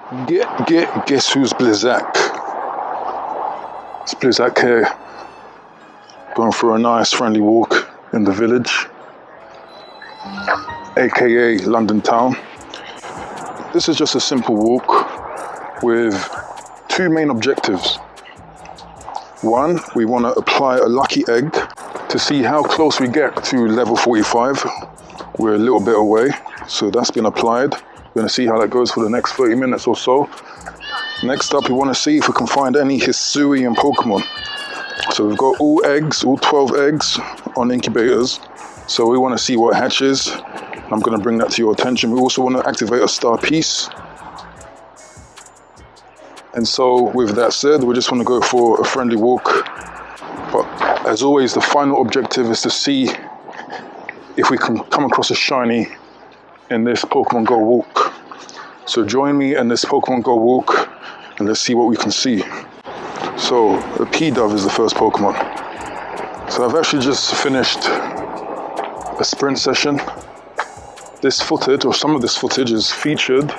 Guess who's Blizzak? It's Blizzak here, going for a nice friendly walk in the village, aka London town. This is just a simple walk with two main objectives. One, we want to apply a lucky egg to see how close we get to level 45. We're a little bit away, so that's been applied. We're going to see how that goes for the next 30 minutes or so. Next up, we want to see if we can find any Hisuian Pokemon. So we've got all eggs, all 12 eggs on incubators. So we want to see what hatches. I'm going to bring that to your attention. We also want to activate a star piece. And so with that said, we just want to go for a friendly walk. But as always, the final objective is to see if we can come across a shiny in this Pokemon Go walk. So join me in this Pokemon Go walk and let's see what we can see. So a P-Dove is the first Pokemon. So I've actually just finished a sprint session. This footage, or some of this footage, is featured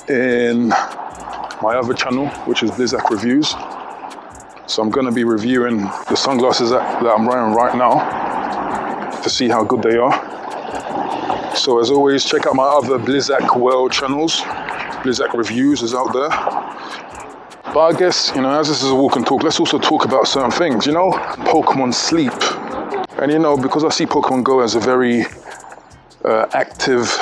in my other channel, which is Blizzak Reviews. So I'm going to be reviewing the sunglasses that I'm wearing right now to see how good they are. So as always, check out my other Blizzak World channels. Blizzak Reviews is out there. But I guess, as this is a walk and talk, let's also talk about certain things. Pokemon sleep. And because I see Pokemon Go as a very active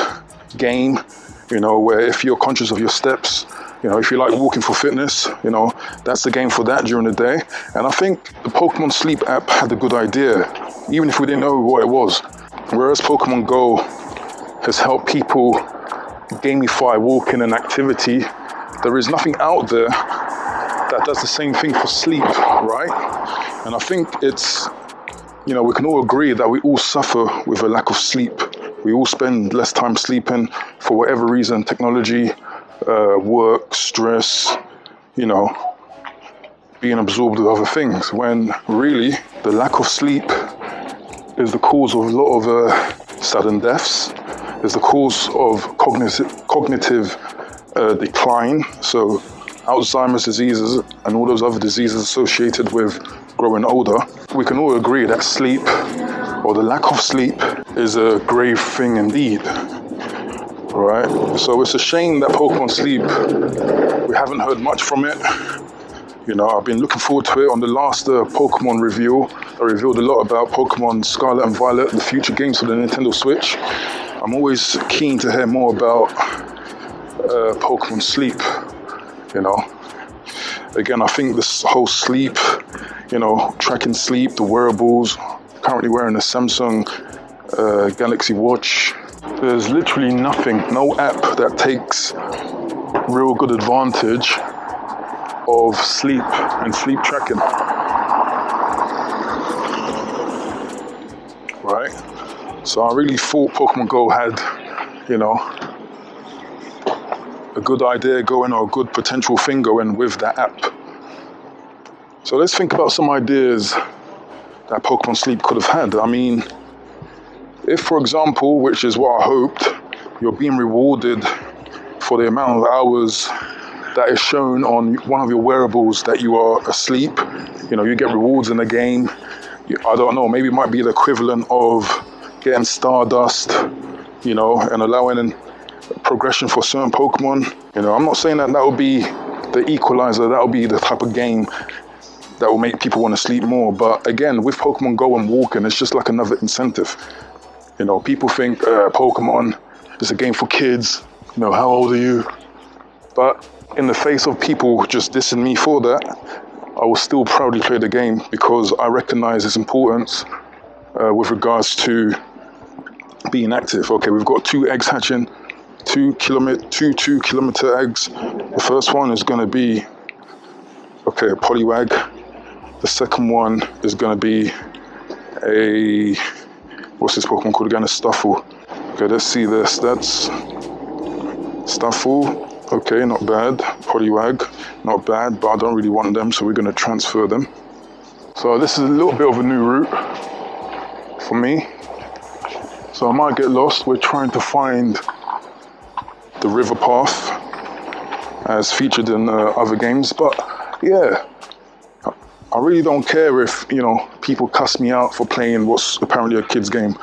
game, where if you're conscious of your steps, if you like walking for fitness, that's the game for that during the day. And I think the Pokemon Sleep app had a good idea, even if we didn't know what it was. Whereas Pokemon Go has helped people gamify walking and activity, there is nothing out there that does the same thing for sleep, right? And I think it's, we can all agree that we all suffer with a lack of sleep. We all spend less time sleeping for whatever reason, technology, work, stress, being absorbed with other things, when really the lack of sleep is the cause of a lot of sudden deaths, is the cause of cognitive decline, so Alzheimer's diseases and all those other diseases associated with growing older. We can all agree that sleep, or the lack of sleep, is a grave thing indeed. Right? So it's a shame that Pokemon Sleep, we haven't heard much from it. I've been looking forward to it. On the last Pokemon review, I revealed a lot about Pokemon Scarlet and Violet, the future games for the Nintendo Switch. I'm always keen to hear more about Pokemon Sleep, Again, I think this whole sleep, tracking sleep, the wearables, currently wearing a Samsung Galaxy Watch. There's literally nothing, no app that takes real good advantage of sleep and sleep tracking. Right? So I really thought Pokemon Go had, a good idea going, or a good potential thing going with that app. So let's think about some ideas that Pokemon Sleep could have had. I mean, if, for example, which is what I hoped, you're being rewarded for the amount of hours that is shown on one of your wearables that you are asleep, you get rewards in the game. I don't know, maybe it might be the equivalent of getting Stardust, and allowing progression for certain Pokemon. I'm not saying that will be the equalizer, that will be the type of game that will make people want to sleep more. But again, with Pokemon Go and walking, it's just like another incentive. People think Pokemon is a game for kids. How old are you? But in the face of people just dissing me for that, I will still proudly play the game because I recognize its importance with regards to being active. Okay, we've got 2 eggs hatching, 2 2-kilometer eggs. The first one is going to be, a Poliwag. The second one is going to be what's this Pokemon called again? A Stuffle. Okay, let's see this. That's Stuffle. Okay, not bad. Poliwag, not bad, but I don't really want them, so we're going to transfer them. So this is a little bit of a new route for me. So I might get lost. We're trying to find the river path. as featured in other games. But yeah, I really don't care if, people cuss me out for playing what's apparently a kid's game.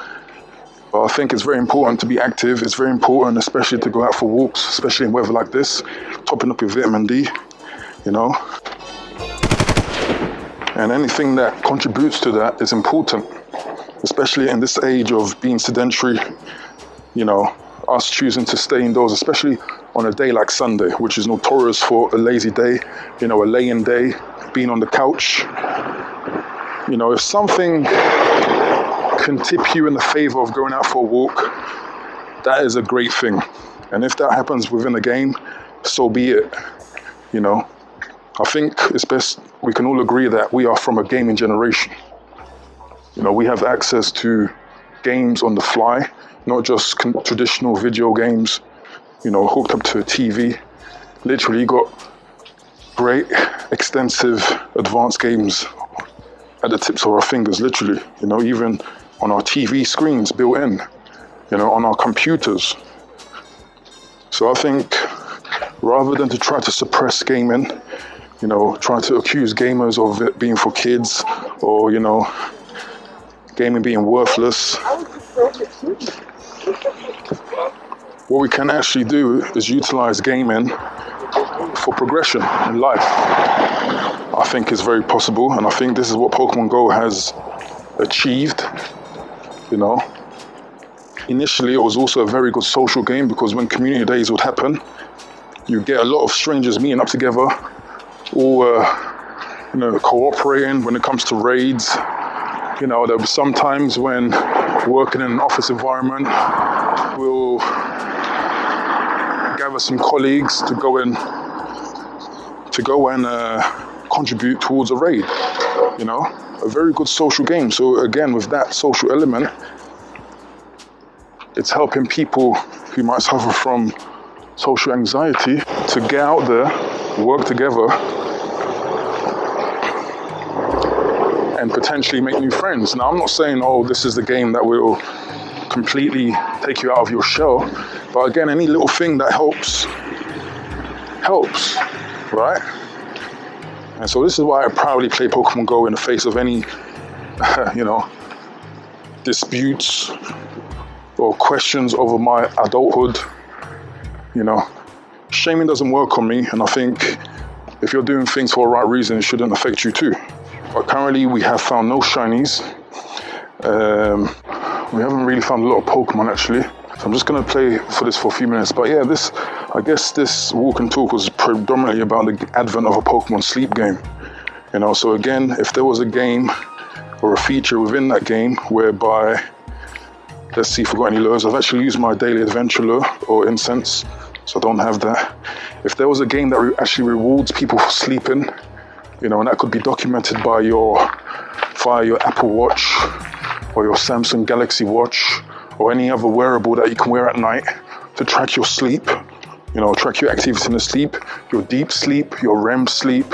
But I think it's very important to be active. It's very important, especially to go out for walks, especially in weather like this, topping up your vitamin D, And anything that contributes to that is important, especially in this age of being sedentary, us choosing to stay indoors, especially on a day like Sunday, which is notorious for a lazy day, a lay-in day, being on the couch. If something can tip you in the favor of going out for a walk, that is a great thing. And if that happens within a game, so be it. I think it's best we can all agree that we are from a gaming generation. We have access to games on the fly, not just traditional video games, hooked up to a TV. Literally, you got great, extensive, advanced games at the tips of our fingers, literally, even on our TV screens built in, on our computers. So I think rather than to try to suppress gaming, try to accuse gamers of it being for kids or, gaming being worthless, what we can actually do is utilize gaming for progression in life. I think it's very possible, and I think this is what Pokemon Go has achieved. Initially it was also a very good social game because when community days would happen, you get a lot of strangers meeting up together, all cooperating when it comes to raids. There'll be some times when working in an office environment, we'll gather some colleagues to go and contribute towards a raid. A very good social game. So again, with that social element, it's helping people who might suffer from social anxiety to get out there, work together, and potentially make new friends. Now, I'm not saying, this is the game that will completely take you out of your shell, but again, any little thing that helps, right? And so this is why I proudly play Pokemon Go in the face of any, disputes or questions over my adulthood. Shaming doesn't work on me, and I think if you're doing things for the right reason, it shouldn't affect you too. But currently we have found no shinies. We haven't really found a lot of Pokemon actually. So I'm just gonna play for a few minutes. But yeah, I guess this walk and talk was predominantly about the advent of a Pokemon sleep game. So again, if there was a game or a feature within that game whereby, let's see if I've got any lures. I've actually used my daily adventure lure or incense, so I don't have that. If there was a game that actually rewards people for sleeping, and that could be documented via your Apple Watch or your Samsung Galaxy Watch or any other wearable that you can wear at night to track your sleep, track your activity in the sleep, your deep sleep, your REM sleep,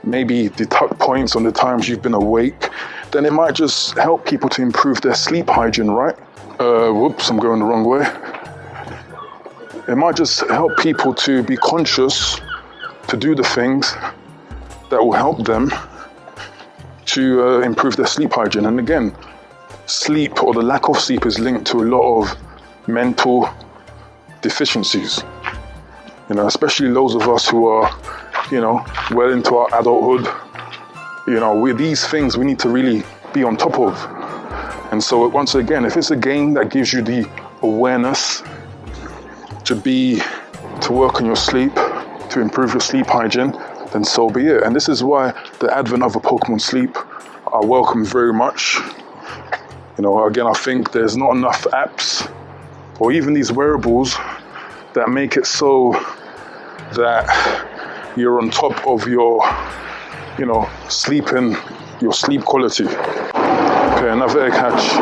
maybe deduct points on the times you've been awake, then it might just help people to improve their sleep hygiene, right? Whoops, I'm going the wrong way. It might just help people to be conscious to do the things that will help them to improve their sleep hygiene. And again, sleep or the lack of sleep is linked to a lot of mental deficiencies, especially those of us who are, well into our adulthood. With these things we need to really be on top of. And so once again, if it's a game that gives you the awareness to work on your sleep, to improve your sleep hygiene, then so be it. And this is why the advent of a Pokemon Sleep I welcome very much. Again, I think there's not enough apps or even these wearables that make it so that you're on top of your, sleeping, your sleep quality. Okay, another egg hatch.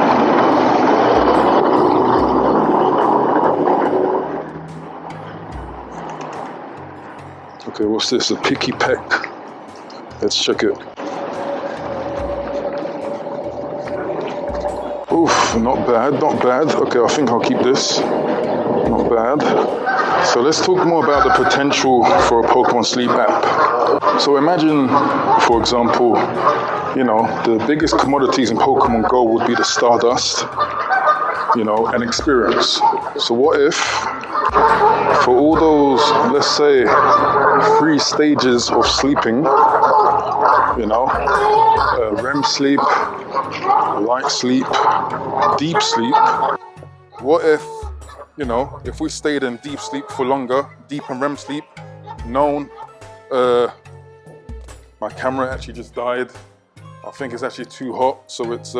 Okay, what's this? A picky peck. Let's check it. Oof, not bad, not bad. Okay, I think I'll keep this. Not bad. So let's talk more about the potential for a Pokemon Sleep app. So imagine, for example, you know, the biggest commodities in Pokemon Go would be the Stardust, you know, and experience. So what if, for all those, let's say, 3 stages of sleeping, you know, REM sleep, light sleep, deep sleep, what if, you know, if we stayed in deep sleep for longer, deep and REM sleep, my camera actually just died. I think it's actually too hot, so it's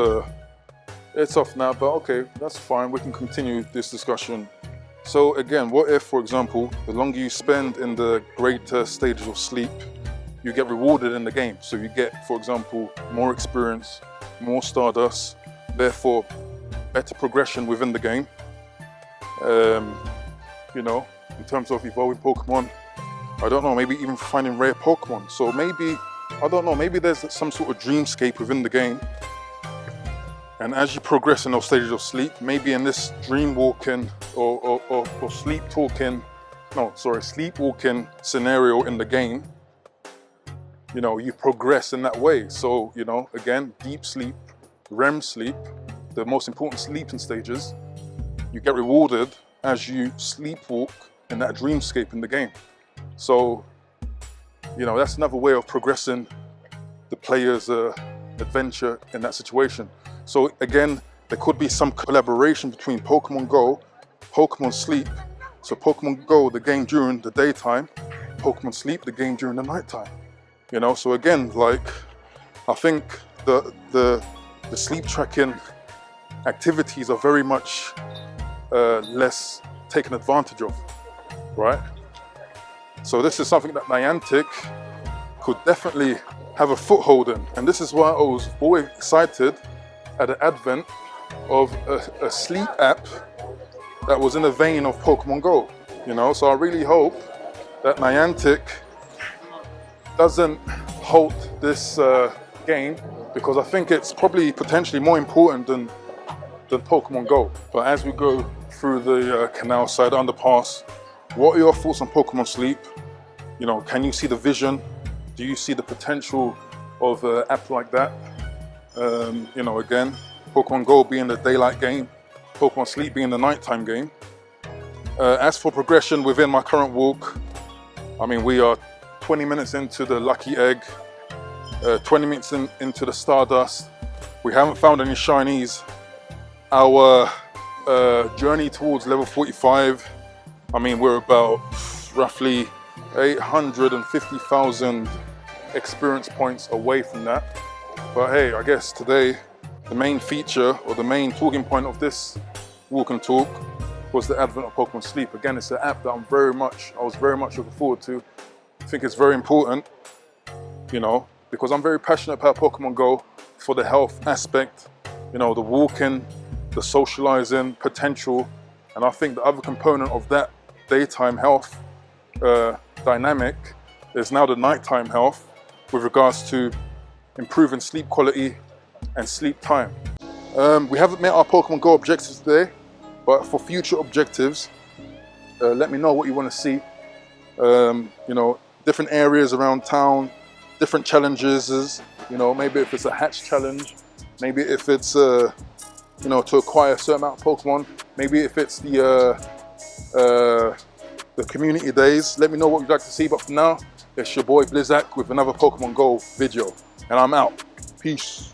off now, but okay, that's fine. We can continue this discussion. So again, what if, for example, the longer you spend in the greater stages of sleep, you get rewarded in the game. So you get, for example, more experience, more Stardust, therefore better progression within the game. You know, in terms of evolving Pokemon, I don't know, maybe even finding rare Pokemon. So maybe, I don't know, maybe there's some sort of dreamscape within the game. And as you progress in those stages of sleep, maybe in this dream walking or sleepwalking scenario in the game, you know, you progress in that way. So, you know, again, deep sleep, REM sleep, the most important sleeping stages, you get rewarded as you sleepwalk in that dreamscape in the game. So, you know, that's another way of progressing the player's adventure in that situation. So again, there could be some collaboration between Pokemon Go, Pokemon Sleep. So Pokemon Go, the game during the daytime, Pokemon Sleep, the game during the nighttime. You know, so again, like, I think the sleep tracking activities are very much less taken advantage of, right? So this is something that Niantic could definitely have a foothold in. And this is why I was always excited at the advent of a sleep app that was in the vein of Pokemon Go, you know? So I really hope that Niantic doesn't halt this game, because I think it's probably potentially more important than Pokemon Go. But as we go through the canal side underpass, what are your thoughts on Pokemon Sleep? You know, can you see the vision? Do you see the potential of an app like that? You know, again, Pokemon Go being the daylight game, Pokemon Sleep being the nighttime game. As for progression within my current walk, I mean, we are 20 minutes into the Lucky Egg, 20 minutes into the Stardust. We haven't found any shinies. Our journey towards level 45, I mean, we're about roughly 850,000 experience points away from that. But hey, I guess today the main feature or the main talking point of this walk and talk was the advent of Pokemon Sleep. Again, it's an app that I was very much looking forward to. I think it's very important, you know, because I'm very passionate about Pokemon Go for the health aspect, you know, the walking, the socializing potential. And I think the other component of that daytime health dynamic is now the nighttime health with regards to improving sleep quality and sleep time. We haven't met our Pokemon Go objectives today, but for future objectives, let me know what you want to see. You know, different areas around town, different challenges, you know, maybe if it's a hatch challenge, maybe if it's, you know, to acquire a certain amount of Pokemon, maybe if it's the community days. Let me know what you'd like to see, but for now, it's your boy Blizzak with another Pokemon Go video, and I'm out. Peace.